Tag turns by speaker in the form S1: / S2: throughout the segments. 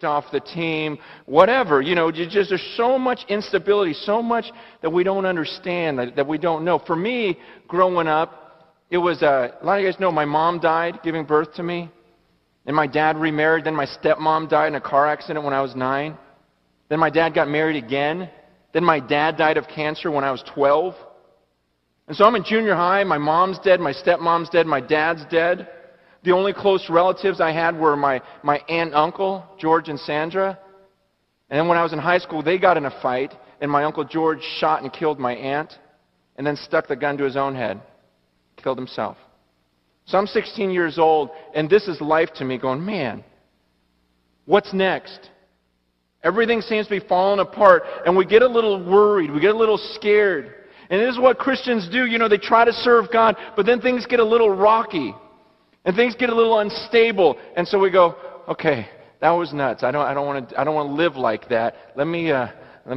S1: off the team, whatever. There's so much instability, so much that we don't understand, that we don't know. For me, growing up, it was, a lot of you guys know my mom died giving birth to me. Then my dad remarried. Then my stepmom died in a car accident when I was 9. Then my dad got married again. Then my dad died of cancer when I was 12. And so I'm in junior high. My mom's dead. My stepmom's dead. My dad's dead. The only close relatives I had were my aunt and uncle, George and Sandra. And then when I was in high school, they got in a fight, and my uncle George shot and killed my aunt, and then stuck the gun to his own head, killed himself. So I'm 16 years old, and this is life to me, going, man, what's next? Everything seems to be falling apart, and we get a little worried, we get a little scared. And this is what Christians do. They try to serve God, but then things get a little rocky. And things get a little unstable, and so we go, okay, that was nuts. I don't want to live like that. Let me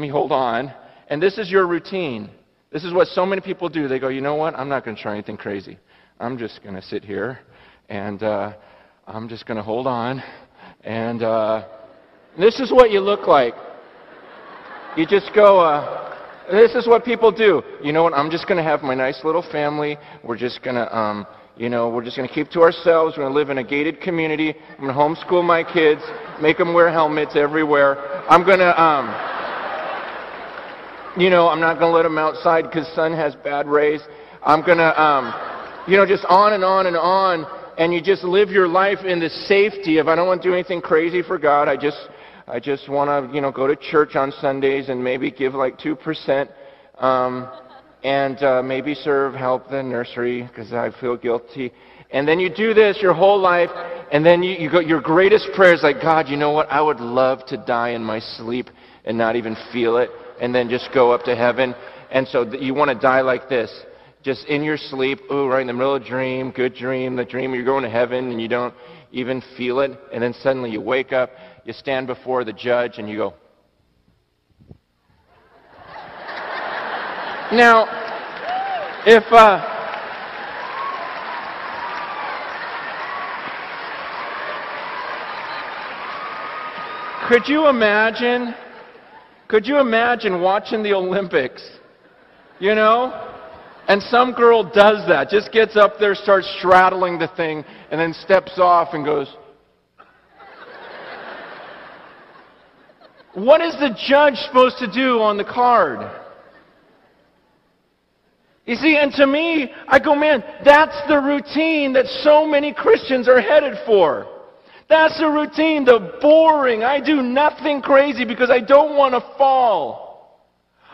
S1: hold on. And this is your routine. This is what so many people do. They go, you know what? I'm not going to try anything crazy. I'm just going to sit here, and I'm just going to hold on. And this is what you look like. You just go. This is what people do. You know what? I'm just going to have my nice little family. We're just going to. We're just going to keep to ourselves. We're going to live in a gated community. I'm going to homeschool my kids, make them wear helmets everywhere. I'm going to, I'm not going to let them outside because sun has bad rays. I'm going to, just on and on and on. And you just live your life in the safety of, I don't want to do anything crazy for God. I just want to, go to church on Sundays and maybe give like 2%. And maybe help the nursery because I feel guilty. And then you do this your whole life, and then you go, your greatest prayer is like, God, you know what? I would love to die in my sleep and not even feel it, and then just go up to heaven. And so you want to die like this, just in your sleep, right in the middle of a dream, good dream, the dream you're going to heaven, and you don't even feel it. And then suddenly you wake up, you stand before the judge, and you go, now, if could you imagine watching the Olympics, and some girl does that, just gets up there, starts straddling the thing, and then steps off and goes, what is the judge supposed to do on the card? You see, and to me, I go, man, that's the routine that so many Christians are headed for. That's the routine, the boring, I do nothing crazy because I don't want to fall.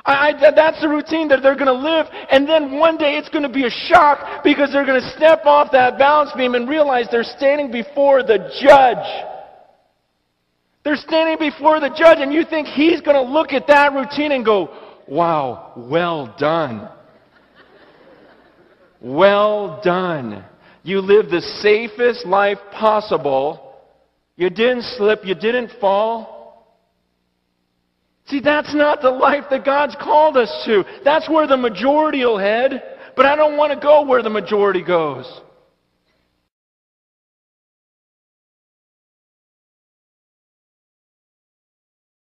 S1: That's the routine that they're going to live, and then one day it's going to be a shock because they're going to step off that balance beam and realize they're standing before the judge. They're standing before the judge, and you think he's going to look at that routine and go, wow, well done. Well done. You lived the safest life possible. You didn't slip. You didn't fall. See, that's not the life that God's called us to. That's where the majority will head. But I don't want to go where the majority goes.